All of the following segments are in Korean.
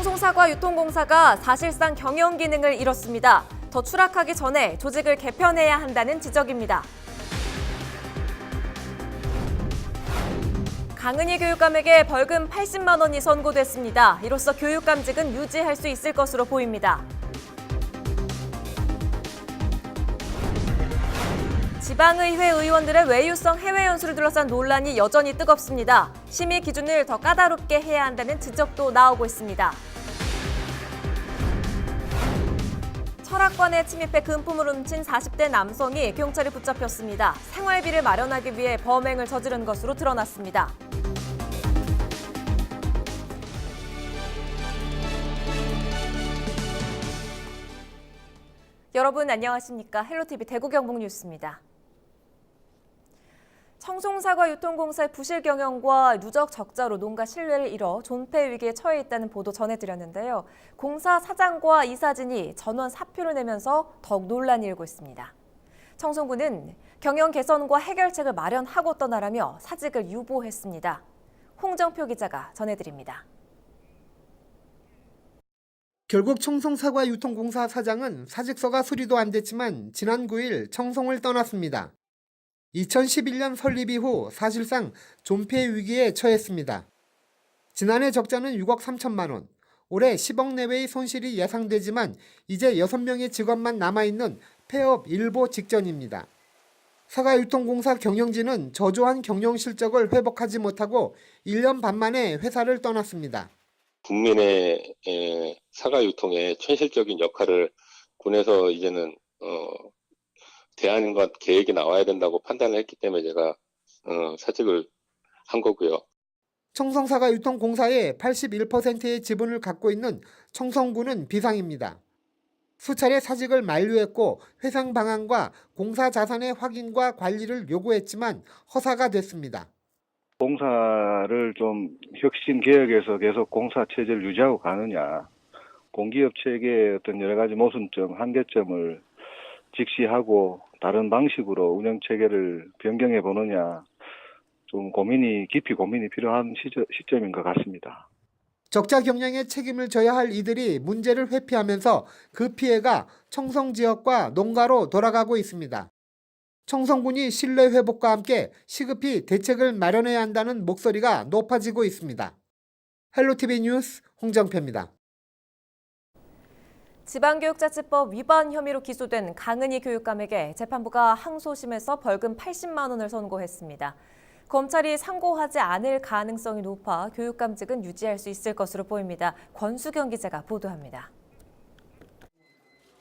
청송사과유통공사가 사실상 경영 기능을 잃었습니다. 더 추락하기 전에 조직을 개편해야 한다는 지적입니다. 강은희 교육감에게 벌금 80만 원이 선고됐습니다. 이로써 교육감직은 유지할 수 있을 것으로 보입니다. 지방의회 의원들의 외유성 해외 연수를 둘러싼 논란이 여전히 뜨겁습니다. 심의 기준을 더 까다롭게 해야 한다는 지적도 나오고 있습니다. 철학관에 침입해 금품을 훔친 40대 남성이 경찰에 붙잡혔습니다. 생활비를 마련하기 위해 범행을 저지른 것으로 드러났습니다. 여러분 안녕하십니까? 헬로티비 대구 경북 뉴스입니다. 청송사과유통공사의 부실 경영과 누적 적자로 농가 신뢰를 잃어 존폐 위기에 처해 있다는 보도 전해드렸는데요. 공사 사장과 이사진이 전원 사표를 내면서 더욱 논란이 일고 있습니다. 청송군은 경영 개선과 해결책을 마련하고 떠나라며 사직을 유보했습니다. 홍정표 기자가 전해드립니다. 결국 청송사과유통공사 사장은 사직서가 수리도 안 됐지만 지난 9일 청송을 떠났습니다. 2011년 설립 이후 사실상 존폐 위기에 처했습니다. 지난해 적자는 6억 3천만 원, 올해 10억 내외의 손실이 예상되지만 이제 6명의 직원만 남아있는 폐업 일보 직전입니다. 사과유통공사 경영진은 저조한 경영 실적을 회복하지 못하고 1년 반 만에 회사를 떠났습니다. 국민의 사과 유통의 현실적인 역할을 군에서 이제는 대안과 계획이 나와야 된다고 판단을 했기 때문에 제가 사직을 한 거고요. 청송사과유통공사의 81%의 지분을 갖고 있는 청송군은 비상입니다. 수차례 사직을 만류했고 회상 방안과 공사 자산의 확인과 관리를 요구했지만 허사가 됐습니다. 공사를 좀 혁신 개혁해서 계속 공사 체제를 유지하고 가느냐, 공기업 체계의 어떤 여러 가지 모순점, 한계점을 직시하고 다른 방식으로 운영 체계를 변경해 보느냐, 좀 깊이 고민이 필요한 시점인 것 같습니다. 적자 경영에 책임을 져야 할 이들이 문제를 회피하면서 그 피해가 청송 지역과 농가로 돌아가고 있습니다. 청송군이 신뢰 회복과 함께 시급히 대책을 마련해야 한다는 목소리가 높아지고 있습니다. 헬로티비 뉴스 홍정표입니다. 지방교육자치법 위반 혐의로 기소된 강은희 교육감에게 재판부가 항소심에서 벌금 80만 원을 선고했습니다. 검찰이 상고하지 않을 가능성이 높아 교육감직은 유지할 수 있을 것으로 보입니다. 권수경 기자가 보도합니다.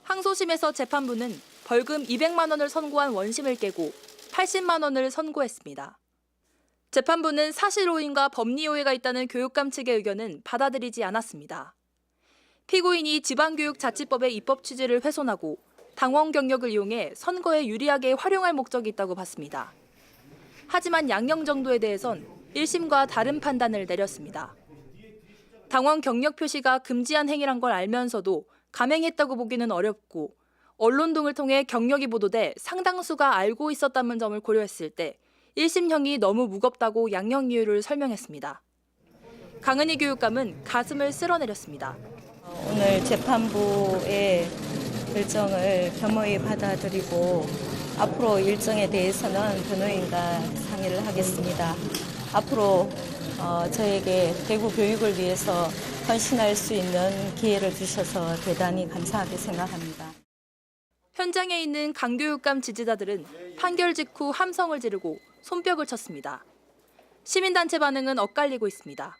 항소심에서 재판부는 벌금 200만 원을 선고한 원심을 깨고 80만 원을 선고했습니다. 재판부는 사실 오인과 법리 오해가 있다는 교육감 측의 의견은 받아들이지 않았습니다. 피고인이 지방교육자치법의 입법 취지를 훼손하고 당원 경력을 이용해 선거에 유리하게 활용할 목적이 있다고 봤습니다. 하지만 양형 정도에 대해선 1심과 다른 판단을 내렸습니다. 당원 경력 표시가 금지한 행위란 걸 알면서도 감행했다고 보기는 어렵고 언론 등을 통해 경력이 보도돼 상당수가 알고 있었다는 점을 고려했을 때 1심형이 너무 무겁다고 양형 이유를 설명했습니다. 강은희 교육감은 가슴을 쓸어내렸습니다. 오늘 재판부의 결정을 겸허히 받아들이고 앞으로 일정에 대해서는 변호인과 상의를 하겠습니다. 앞으로 저에게 대구 교육을 위해서 헌신할 수 있는 기회를 주셔서 대단히 감사하게 생각합니다. 현장에 있는 강 교육감 지지자들은 판결 직후 함성을 지르고 손뼉을 쳤습니다. 시민단체 반응은 엇갈리고 있습니다.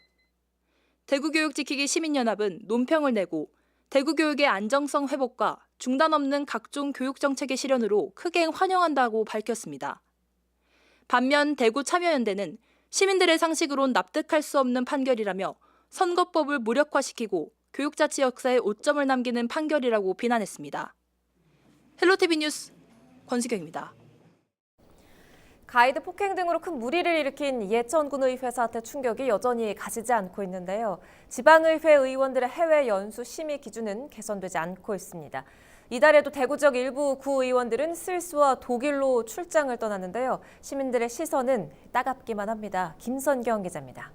대구교육지키기 시민연합은 논평을 내고 대구교육의 안정성 회복과 중단 없는 각종 교육정책의 실현으로 크게 환영한다고 밝혔습니다. 반면 대구참여연대는 시민들의 상식으론 납득할 수 없는 판결이라며 선거법을 무력화시키고 교육자치 역사에 오점을 남기는 판결이라고 비난했습니다. 헬로티비 뉴스 권수경입니다. 가이드 폭행 등으로 큰 무리를 일으킨 예천군의회 사태 충격이 여전히 가시지 않고 있는데요. 지방의회 의원들의 해외 연수 심의 기준은 개선되지 않고 있습니다. 이달에도 대구 지역 일부 구의원들은 스위스와 독일로 출장을 떠났는데요. 시민들의 시선은 따갑기만 합니다. 김선경 기자입니다.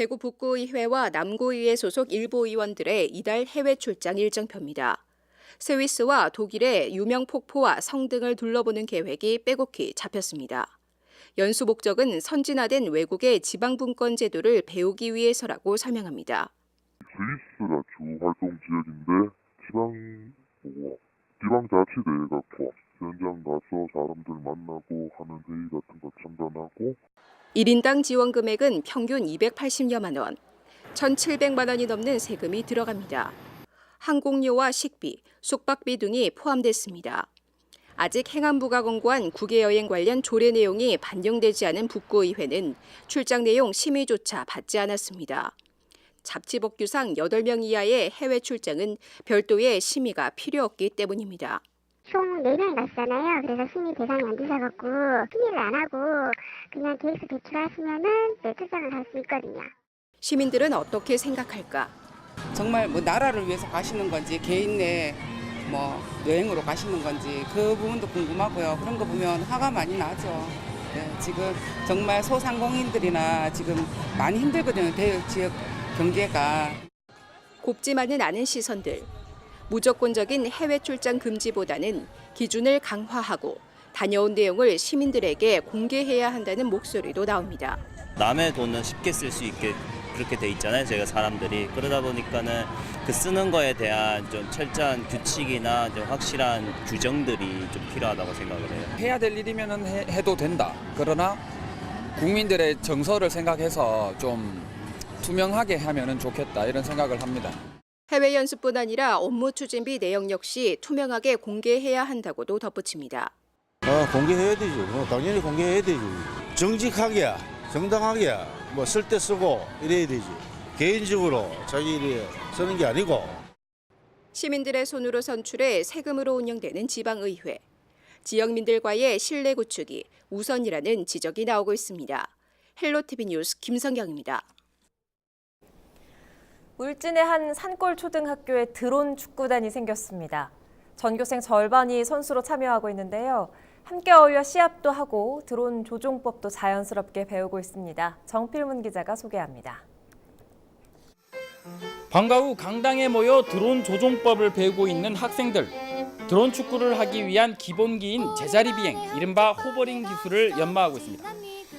대구 북구의회와 남구의회 소속 일부 의원들의 이달 해외 출장 일정표입니다. 스위스와 독일의 유명 폭포와 성 등을 둘러보는 계획이 빼곡히 잡혔습니다. 연수 목적은 선진화된 외국의 지방분권 제도를 배우기 위해서라고 설명합니다. 스위스가 주 활동 지역인데 지방자치대회가 포함. 현장 가서 사람들 만나고 하는 회의 같은 거 참관하고 1인당 지원 금액은 평균 280여만 원, 1,700만 원이 넘는 세금이 들어갑니다. 항공료와 식비, 숙박비 등이 포함됐습니다. 아직 행안부가 공고한 국외여행 관련 조례 내용이 반영되지 않은 북구의회는 출장 내용 심의조차 받지 않았습니다. 잡지법규상 8명 이하의 해외 출장은 별도의 심의가 필요 없기 때문입니다. 총 4명이 갔잖아요. 그래서 심의 대상이 안 되셔갖고 심의를 안 하고 그냥 계획서 제출하시면은 출장을 갈 수 있거든요. 시민들은 어떻게 생각할까? 정말 나라를 위해서 가시는 건지 개인 내 여행으로 가시는 건지 그 부분도 궁금하고요. 그런 거 보면 화가 많이 나죠. 네, 지금 정말 소상공인들이나 지금 많이 힘들거든요. 대역 지역 경제가. 곱지만은 않은 시선들. 무조건적인 해외 출장 금지보다는 기준을 강화하고 다녀온 내용을 시민들에게 공개해야 한다는 목소리도 나옵니다. 남의 돈은 쉽게 쓸 수 있게 그렇게 돼 있잖아요. 저희가 사람들이 그러다 보니까는 그 쓰는 거에 대한 좀 철저한 규칙이나 좀 확실한 규정들이 좀 필요하다고 생각을 해요. 해야 될 일이면은 해도 된다. 그러나 국민들의 정서를 생각해서 좀 투명하게 하면은 좋겠다 이런 생각을 합니다. 해외 연수뿐 아니라 업무 추진비 내용 역시 투명하게 공개해야 한다고도 덧붙입니다. 공개해야 되죠. 당연히 공개해야 되죠. 정직하게, 정당하게 쓸 때 쓰고 이래야 되지. 개인적으로 자기 일에 쓰는 게 아니고. 시민들의 손으로 선출해 세금으로 운영되는 지방의회. 지역민들과의 신뢰 구축이 우선이라는 지적이 나오고 있습니다. 헬로티비 뉴스 김성경입니다. 울진의 한 산골 초등학교에 드론 축구단이 생겼습니다. 전교생 절반이 선수로 참여하고 있는데요. 함께 어울려 시합도 하고 드론 조종법도 자연스럽게 배우고 있습니다. 정필문 기자가 소개합니다. 방과 후 강당에 모여 드론 조종법을 배우고 있는 학생들. 드론 축구를 하기 위한 기본기인 제자리 비행, 이른바 호버링 기술을 연마하고 있습니다.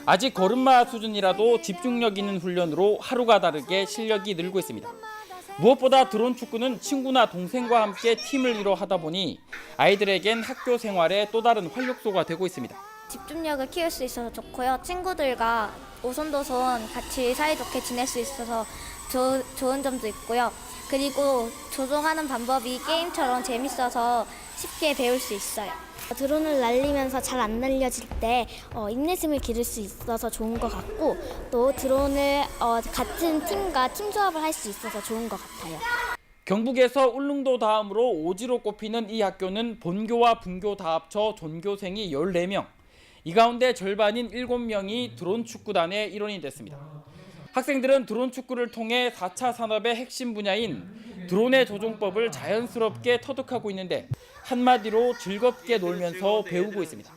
아직 걸음마 수준이라도 집중력 있는 훈련으로 하루가 다르게 실력이 늘고 있습니다. 무엇보다 드론 축구는 친구나 동생과 함께 팀을 이뤄 하다 보니 아이들에겐 학교 생활의 또 다른 활력소가 되고 있습니다. 집중력을 키울 수 있어서 좋고요. 친구들과 오손도손 같이 사이좋게 지낼 수 있어서 좋은 점도 있고요. 그리고 조종하는 방법이 게임처럼 재밌어서 쉽게 배울 수 있어요. 드론을 날리면서 잘 안 날려질 때 인내심을 기를 수 있어서 좋은 것 같고 또 드론을 같은 팀과 팀조합을 할 수 있어서 좋은 것 같아요. 경북에서 울릉도 다음으로 오지로 꼽히는 이 학교는 본교와 분교 다 합쳐 전교생이 14명. 이 가운데 절반인 7명이 드론 축구단의 일원이 됐습니다. 학생들은 드론 축구를 통해 4차 산업의 핵심 분야인 드론의 조종법을 자연스럽게 터득하고 있는데 한마디로 즐겁게 놀면서 배우고 있습니다.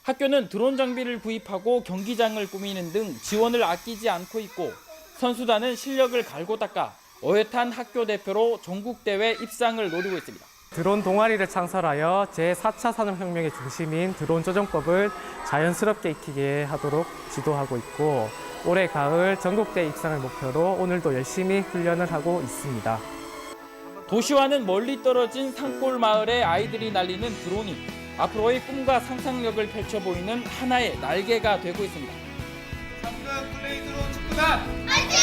학교는 드론 장비를 구입하고 경기장을 꾸미는 등 지원을 아끼지 않고 있고 선수단은 실력을 갈고 닦아 어엿한 학교 대표로 전국대회 입상을 노리고 있습니다. 드론 동아리를 창설하여 제4차 산업혁명의 중심인 드론 조종법을 자연스럽게 익히게 하도록 지도하고 있고 올해 가을 전국대회 입상을 목표로 오늘도 열심히 훈련을 하고 있습니다. 도시와는 멀리 떨어진 산골 마을의 아이들이 날리는 드론이 앞으로의 꿈과 상상력을 펼쳐 보이는 하나의 날개가 되고 있습니다. 삼성 플레이 드론 축구단 화이팅!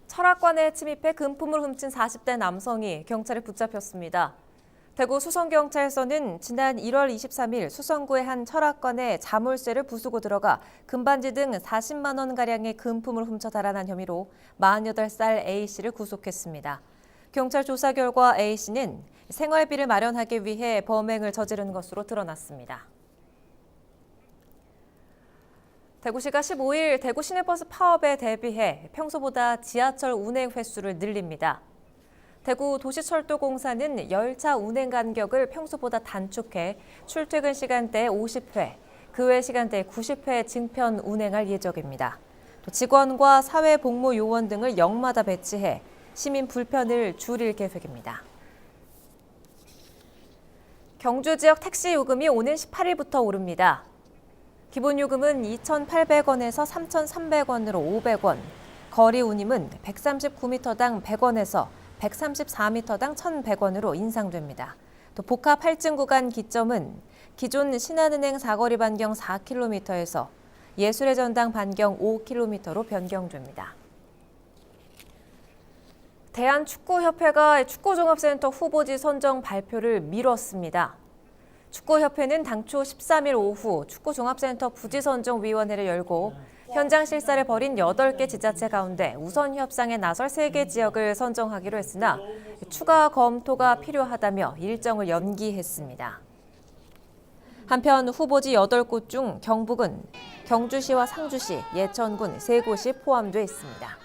철학관에 침입해 금품을 훔친 40대 남성이 경찰에 붙잡혔습니다. 대구 수성경찰서는 지난 1월 23일 수성구의 한 철학관에 자물쇠를 부수고 들어가 금반지 등 40만 원가량의 금품을 훔쳐 달아난 혐의로 48살 A씨를 구속했습니다. 경찰 조사 결과 A씨는 생활비를 마련하기 위해 범행을 저지른 것으로 드러났습니다. 대구시가 15일 대구 시내버스 파업에 대비해 평소보다 지하철 운행 횟수를 늘립니다. 대구 도시철도공사는 열차 운행 간격을 평소보다 단축해 출퇴근 시간대 50회, 그 외 시간대 90회 증편 운행할 예정입니다. 또 직원과 사회복무 요원 등을 역마다 배치해 시민 불편을 줄일 계획입니다. 경주 지역 택시 요금이 오는 18일부터 오릅니다. 기본 요금은 2,800원에서 3,300원으로 500원, 거리 운임은 139m당 100원에서 134m당 1,100원으로 인상됩니다. 또 복합 할증 구간 기점은 기존 신한은행 사거리 반경 4km에서 예술의 전당 반경 5km로 변경됩니다. 대한축구협회가 축구종합센터 후보지 선정 발표를 미뤘습니다. 축구협회는 당초 13일 오후 축구종합센터 부지선정위원회를 열고 현장 실사를 벌인 8개 지자체 가운데 우선 협상에 나설 3개 지역을 선정하기로 했으나 추가 검토가 필요하다며 일정을 연기했습니다. 한편 후보지 8곳 중 경북은 경주시와 상주시, 예천군 3곳이 포함돼 있습니다.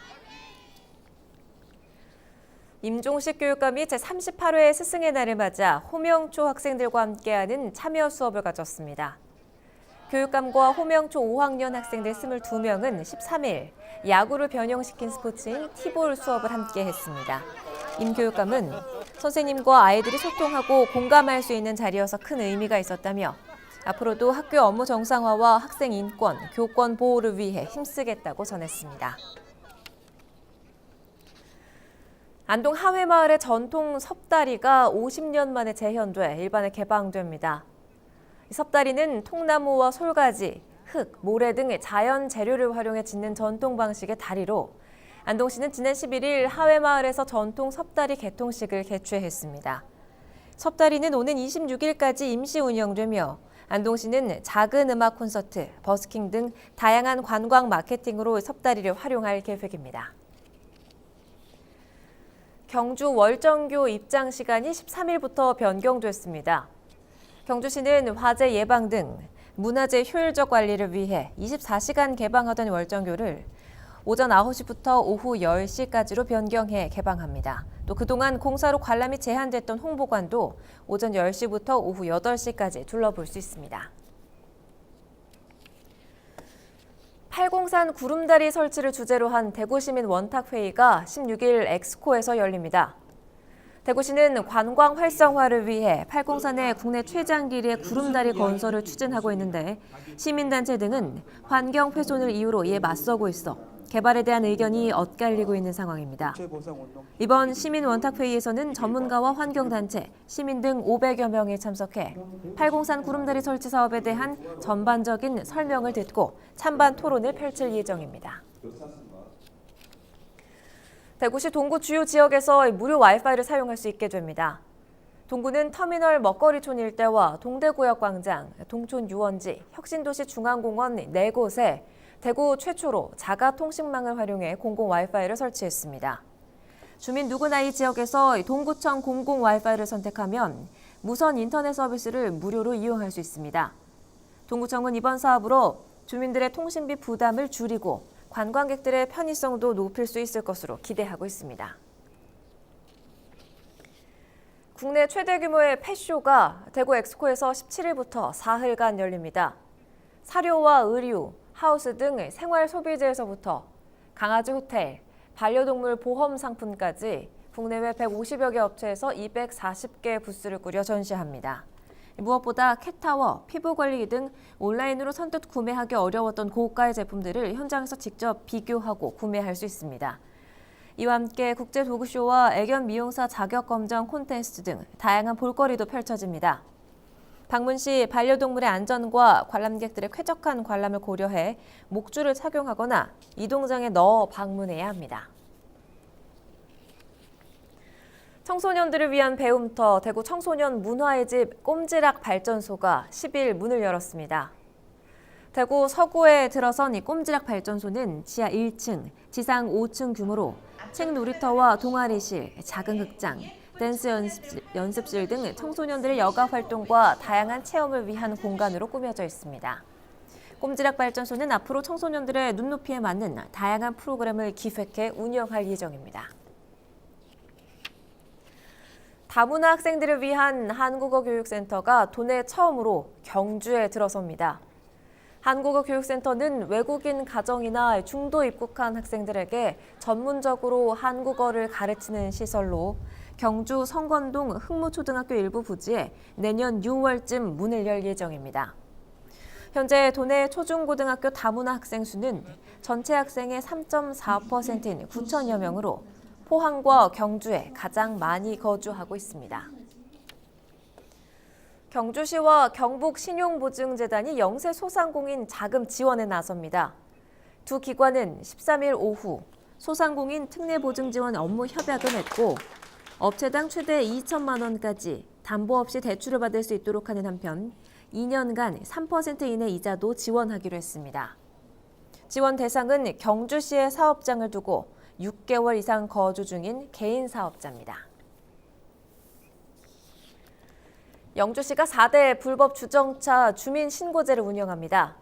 임종식 교육감이 제38회 스승의 날을 맞아 호명초 학생들과 함께하는 참여 수업을 가졌습니다. 교육감과 호명초 5학년 학생들 22명은 13일 야구를 변형시킨 스포츠인 티볼 수업을 함께 했습니다. 임 교육감은 선생님과 아이들이 소통하고 공감할 수 있는 자리여서 큰 의미가 있었다며 앞으로도 학교 업무 정상화와 학생 인권, 교권 보호를 위해 힘쓰겠다고 전했습니다. 안동 하회마을의 전통 섭다리가 50년 만에 재현돼 일반에 개방됩니다. 섭다리는 통나무와 솔가지, 흙, 모래 등의 자연 재료를 활용해 짓는 전통 방식의 다리로 안동시는 지난 11일 하회마을에서 전통 섭다리 개통식을 개최했습니다. 섭다리는 오는 26일까지 임시 운영되며 안동시는 작은 음악 콘서트, 버스킹 등 다양한 관광 마케팅으로 섭다리를 활용할 계획입니다. 경주 월정교 입장 시간이 13일부터 변경됐습니다. 경주시는 화재 예방 등 문화재 효율적 관리를 위해 24시간 개방하던 월정교를 오전 9시부터 오후 10시까지로 변경해 개방합니다. 또 그동안 공사로 관람이 제한됐던 홍보관도 오전 10시부터 오후 8시까지 둘러볼 수 있습니다. 팔공산 구름다리 설치를 주제로 한 대구시민 원탁회의가 16일 엑스코에서 열립니다. 대구시는 관광 활성화를 위해 팔공산의 국내 최장 길이의 구름다리 건설을 추진하고 있는데 시민단체 등은 환경 훼손을 이유로 이에 맞서고 있어 개발에 대한 의견이 엇갈리고 있는 상황입니다. 이번 시민 원탁회의에서는 전문가와 환경단체, 시민 등 500여 명이 참석해 팔공산 구름다리 설치 사업에 대한 전반적인 설명을 듣고 찬반 토론을 펼칠 예정입니다. 대구시 동구 주요 지역에서 무료 와이파이를 사용할 수 있게 됩니다. 동구는 터미널 먹거리촌 일대와 동대구역 광장, 동촌 유원지, 혁신도시 중앙공원 4곳에 대구 최초로 자가 통신망을 활용해 공공 와이파이를 설치했습니다. 주민 누구나 이 지역에서 동구청 공공 와이파이를 선택하면 무선 인터넷 서비스를 무료로 이용할 수 있습니다. 동구청은 이번 사업으로 주민들의 통신비 부담을 줄이고 관광객들의 편의성도 높일 수 있을 것으로 기대하고 있습니다. 국내 최대 규모의 펫쇼가 대구 엑스코에서 17일부터 사흘간 열립니다. 사료와 의류, 하우스 등 생활 소비재에서부터 강아지 호텔, 반려동물 보험 상품까지 국내외 150여 개 업체에서 240개 부스를 꾸려 전시합니다. 무엇보다 캣타워, 피부관리 등 온라인으로 선뜻 구매하기 어려웠던 고가의 제품들을 현장에서 직접 비교하고 구매할 수 있습니다. 이와 함께 국제도구쇼와 애견 미용사 자격검정 콘테스트 등 다양한 볼거리도 펼쳐집니다. 방문 시 반려동물의 안전과 관람객들의 쾌적한 관람을 고려해 목줄을 착용하거나 이동장에 넣어 방문해야 합니다. 청소년들을 위한 배움터 대구 청소년 문화의 집 꼼지락 발전소가 10일 문을 열었습니다. 대구 서구에 들어선 이 꼼지락 발전소는 지하 1층, 지상 5층 규모로 책 놀이터와 동아리실, 작은 극장, 댄스 연습실 등 청소년들의 여가 활동과 다양한 체험을 위한 공간으로 꾸며져 있습니다. 꼼지락 발전소는 앞으로 청소년들의 눈높이에 맞는 다양한 프로그램을 기획해 운영할 예정입니다. 다문화 학생들을 위한 한국어 교육센터가 도내 처음으로 경주에 들어섭니다. 한국어 교육센터는 외국인 가정이나 중도 입국한 학생들에게 전문적으로 한국어를 가르치는 시설로 경주 성건동 흑무초등학교 일부 부지에 내년 6월쯤 문을 열 예정입니다. 현재 도내 초중고등학교 다문화 학생 수는 전체 학생의 3.4%인 9천여 명으로 포항과 경주에 가장 많이 거주하고 있습니다. 경주시와 경북신용보증재단이 영세 소상공인 자금 지원에 나섭니다. 두 기관은 13일 오후 소상공인 특례보증 지원 업무 협약을 맺고 업체당 최대 2천만 원까지 담보 없이 대출을 받을 수 있도록 하는 한편 2년간 3% 이내 이자도 지원하기로 했습니다. 지원 대상은 경주시의 사업장을 두고 6개월 이상 거주 중인 개인 사업자입니다. 영주시가 4대 불법 주정차 주민 신고제를 운영합니다.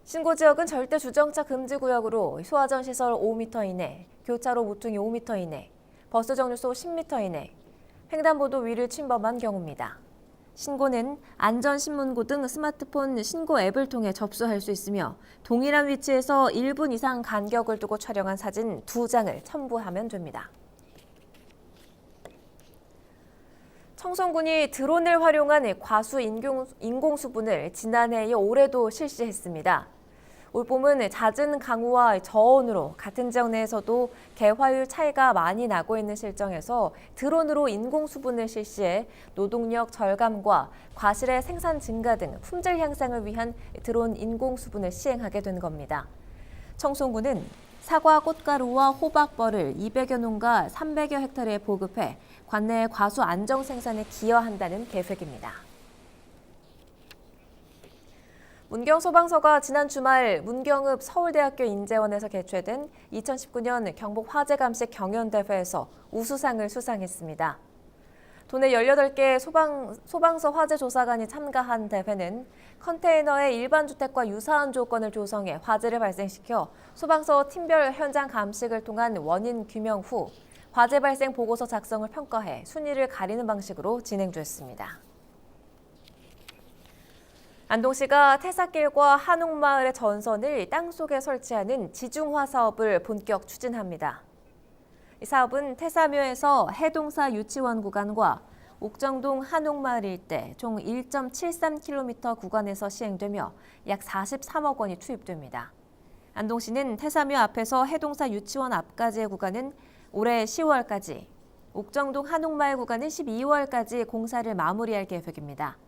신고지역은 절대 주정차 금지 구역으로 소화전 시설 5m 이내, 교차로 모퉁이 5m 이내, 버스 정류소 10m 이내, 횡단보도 위를 침범한 경우입니다. 신고는 안전신문고 등 스마트폰 신고 앱을 통해 접수할 수 있으며 동일한 위치에서 1분 이상 간격을 두고 촬영한 사진 2장을 첨부하면 됩니다. 청송군이 드론을 활용한 과수 인공수분을 지난해 이어 올해도 실시했습니다. 올봄은 잦은 강우와 저온으로 같은 지역 내에서도 개화율 차이가 많이 나고 있는 실정에서 드론으로 인공수분을 실시해 노동력 절감과 과실의 생산 증가 등 품질 향상을 위한 드론 인공수분을 시행하게 된 겁니다. 청송군은 사과, 꽃가루와 호박벌을 200여 농가 300여 헥타르에 보급해 관내 과수 안정 생산에 기여한다는 계획입니다. 문경소방서가 지난 주말 문경읍 서울대학교 인재원에서 개최된 2019년 경북 화재감식 경연대회에서 우수상을 수상했습니다. 도내 18개 소방서 화재조사관이 참가한 대회는 컨테이너의 일반 주택과 유사한 조건을 조성해 화재를 발생시켜 소방서 팀별 현장 감식을 통한 원인 규명 후 화재 발생 보고서 작성을 평가해 순위를 가리는 방식으로 진행됐습니다. 안동시가 태사길과 한옥마을의 전선을 땅속에 설치하는 지중화 사업을 본격 추진합니다. 이 사업은 태사묘에서 해동사 유치원 구간과 옥정동 한옥마을 일대 총 1.73km 구간에서 시행되며 약 43억 원이 투입됩니다. 안동시는 태사묘 앞에서 해동사 유치원 앞까지의 구간은 올해 10월까지, 옥정동 한옥마을 구간은 12월까지 공사를 마무리할 계획입니다.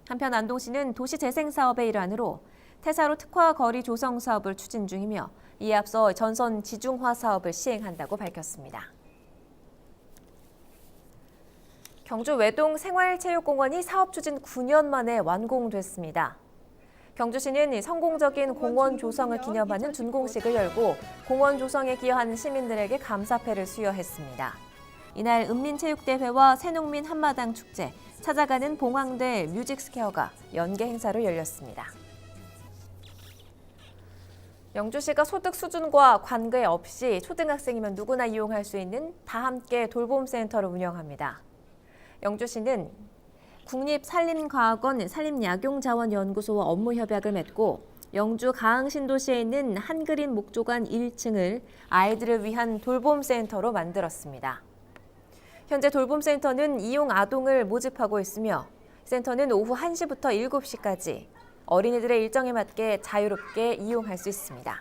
한편 안동시는 도시재생사업의 일환으로 태사로 특화 거리 조성 사업을 추진 중이며 이에 앞서 전선 지중화 사업을 시행한다고 밝혔습니다. 경주 외동 생활체육공원이 사업 추진 9년 만에 완공됐습니다. 경주시는 성공적인 공원 조성을 기념하는 준공식을 열고 공원 조성에 기여한 시민들에게 감사패를 수여했습니다. 이날 은민체육대회와 새농민 한마당 축제, 찾아가는 봉황대 뮤직스퀘어가 연계 행사로 열렸습니다. 영주시가 소득 수준과 관계없이 초등학생이면 누구나 이용할 수 있는 다함께 돌봄센터를 운영합니다. 영주시는 국립산림과학원 산림약용자원연구소와 업무 협약을 맺고 영주 가흥신도시에 있는 한그린 목조관 1층을 아이들을 위한 돌봄센터로 만들었습니다. 현재 돌봄센터는 이용 아동을 모집하고 있으며 센터는 오후 1시부터 7시까지 어린이들의 일정에 맞게 자유롭게 이용할 수 있습니다.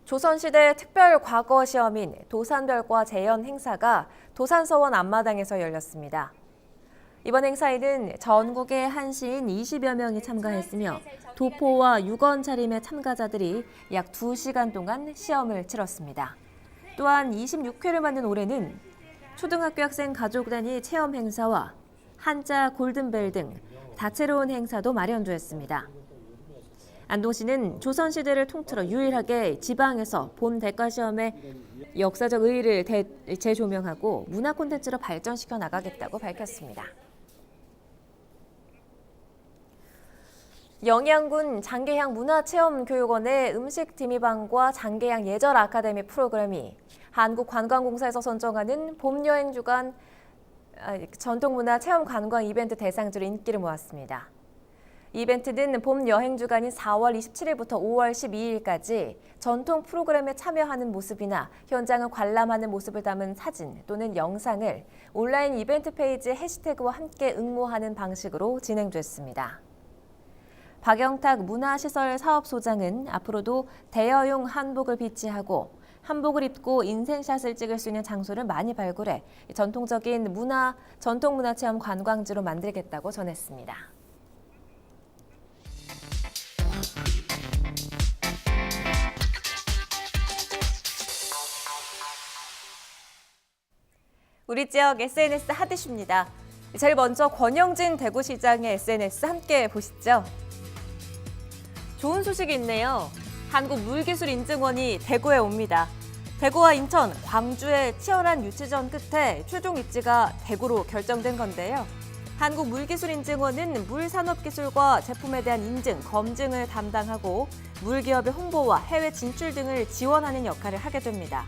조선시대 특별 과거 시험인 도산별과 재연 행사가 도산서원 앞마당에서 열렸습니다. 이번 행사에는 전국의 한시인 20여 명이 참가했으며 도포와 유건 차림의 참가자들이 약 2시간 동안 시험을 치렀습니다. 또한 26회를 맞는 올해는 초등학교 학생 가족 단위 체험 행사와 한자 골든벨 등 다채로운 행사도 마련됐습니다. 안동시는 조선시대를 통틀어 유일하게 지방에서 본 대과시험의 역사적 의의를 재조명하고 문화 콘텐츠로 발전시켜 나가겠다고 밝혔습니다. 영양군 장계향 문화체험교육원의 음식디미방과 장계향 예절 아카데미 프로그램이 한국관광공사에서 선정하는 봄여행 주간 전통문화 체험 관광 이벤트 대상주로 인기를 모았습니다. 이벤트는 봄 여행 주간인 4월 27일부터 5월 12일까지 전통 프로그램에 참여하는 모습이나 현장을 관람하는 모습을 담은 사진 또는 영상을 온라인 이벤트 페이지에 해시태그와 함께 응모하는 방식으로 진행됐습니다. 박영탁 문화시설 사업소장은 앞으로도 대여용 한복을 비치하고 한복을 입고 인생샷을 찍을 수 있는 장소를 많이 발굴해 전통적인 전통문화체험 관광지로 만들겠다고 전했습니다. 우리 지역 SNS 핫 이슈입니다. 제일 먼저 권영진 대구시장의 SNS 함께 보시죠. 좋은 소식이 있네요. 한국물기술인증원이 대구에 옵니다. 대구와 인천, 광주의 치열한 유치전 끝에 최종 입지가 대구로 결정된 건데요. 한국물기술인증원은 물산업기술과 제품에 대한 인증, 검증을 담당하고 물기업의 홍보와 해외 진출 등을 지원하는 역할을 하게 됩니다.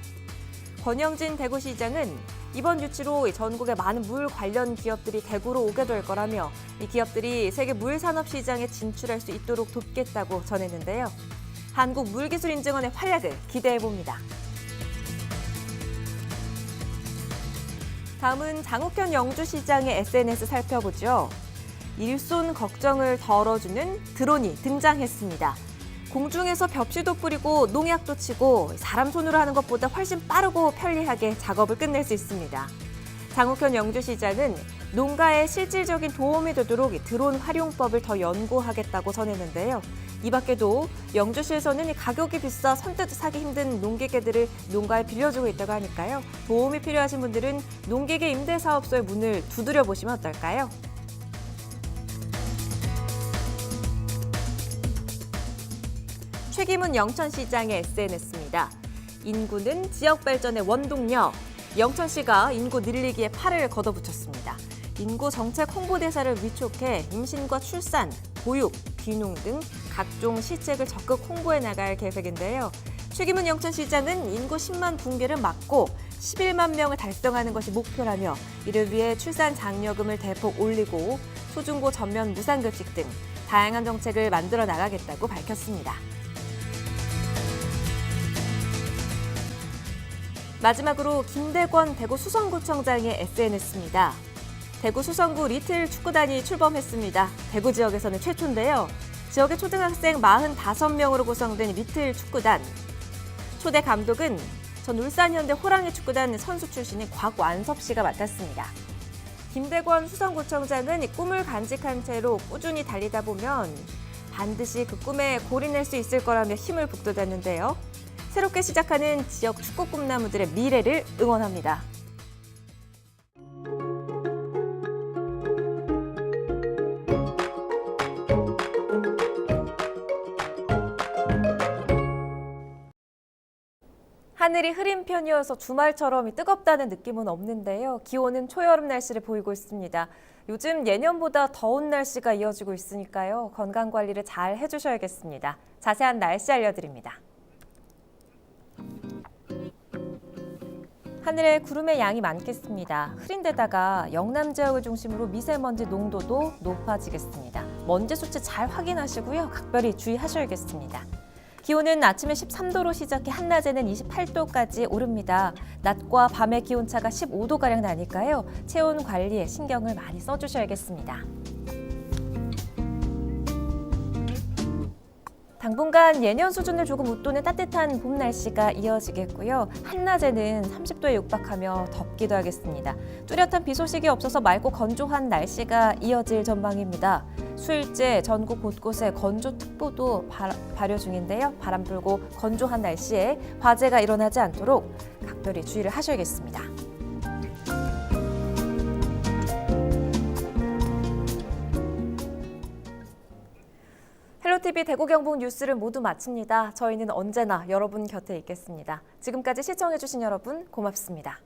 권영진 대구시장은 이번 유치로 전국의 많은 물 관련 기업들이 대구로 오게 될 거라며 이 기업들이 세계 물산업 시장에 진출할 수 있도록 돕겠다고 전했는데요. 한국물기술인증원의 활약을 기대해봅니다. 다음은 장욱현 영주시장의 SNS 살펴보죠. 일손 걱정을 덜어주는 드론이 등장했습니다. 공중에서 벽지도 뿌리고 농약도 치고 사람 손으로 하는 것보다 훨씬 빠르고 편리하게 작업을 끝낼 수 있습니다. 장욱현 영주시장은 농가에 실질적인 도움이 되도록 드론 활용법을 더 연구하겠다고 전했는데요. 이 밖에도 영주시에서는 가격이 비싸 선뜻 사기 힘든 농기계들을 농가에 빌려주고 있다고 하니까요. 도움이 필요하신 분들은 농기계 임대사업소의 문을 두드려 보시면 어떨까요? 최기문 영천시장의 SNS입니다. 인구는 지역 발전의 원동력. 영천시가 인구 늘리기에 팔을 걷어붙였습니다. 인구 정책 홍보대사를 위촉해 임신과 출산, 보육, 귀농 등 각종 시책을 적극 홍보해 나갈 계획인데요. 최기문 영천시장은 인구 10만 붕괴를 막고 11만 명을 달성하는 것이 목표라며 이를 위해 출산 장려금을 대폭 올리고 초중고 전면 무상급식 등 다양한 정책을 만들어 나가겠다고 밝혔습니다. 마지막으로 김대권 대구 수성구청장의 SNS입니다. 대구 수성구 리틀 축구단이 출범했습니다. 대구 지역에서는 최초인데요. 지역의 초등학생 45명으로 구성된 리틀 축구단. 초대 감독은 전 울산현대 호랑이 축구단 선수 출신인 곽완섭 씨가 맡았습니다. 김대권 수성구청장은 꿈을 간직한 채로 꾸준히 달리다 보면 반드시 그 꿈에 골인할 수 있을 거라며 힘을 북돋았는데요. 새롭게 시작하는 지역 축구 꿈나무들의 미래를 응원합니다. 하늘이 흐린 편이어서 주말처럼 뜨겁다는 느낌은 없는데요. 기온은 초여름 날씨를 보이고 있습니다. 요즘 예년보다 더운 날씨가 이어지고 있으니까요. 건강관리를 잘 해주셔야겠습니다. 자세한 날씨 알려드립니다. 하늘에 구름의 양이 많겠습니다. 흐린 데다가 영남 지역을 중심으로 미세먼지 농도도 높아지겠습니다. 먼지 수치 잘 확인하시고요. 각별히 주의하셔야겠습니다. 기온은 아침에 13도로 시작해 한낮에는 28도까지 오릅니다. 낮과 밤의 기온차가 15도가량 나니까요. 체온 관리에 신경을 많이 써주셔야겠습니다. 당분간 예년 수준을 조금 웃도는 따뜻한 봄 날씨가 이어지겠고요. 한낮에는 30도에 육박하며 덥기도 하겠습니다. 뚜렷한 비 소식이 없어서 맑고 건조한 날씨가 이어질 전망입니다. 수일째 전국 곳곳에 건조특보도 발효 중인데요. 바람 불고 건조한 날씨에 화재가 일어나지 않도록 각별히 주의를 하셔야겠습니다. 헬로티비 대구 경북 뉴스를 모두 마칩니다. 저희는 언제나 여러분 곁에 있겠습니다. 지금까지 시청해주신 여러분 고맙습니다.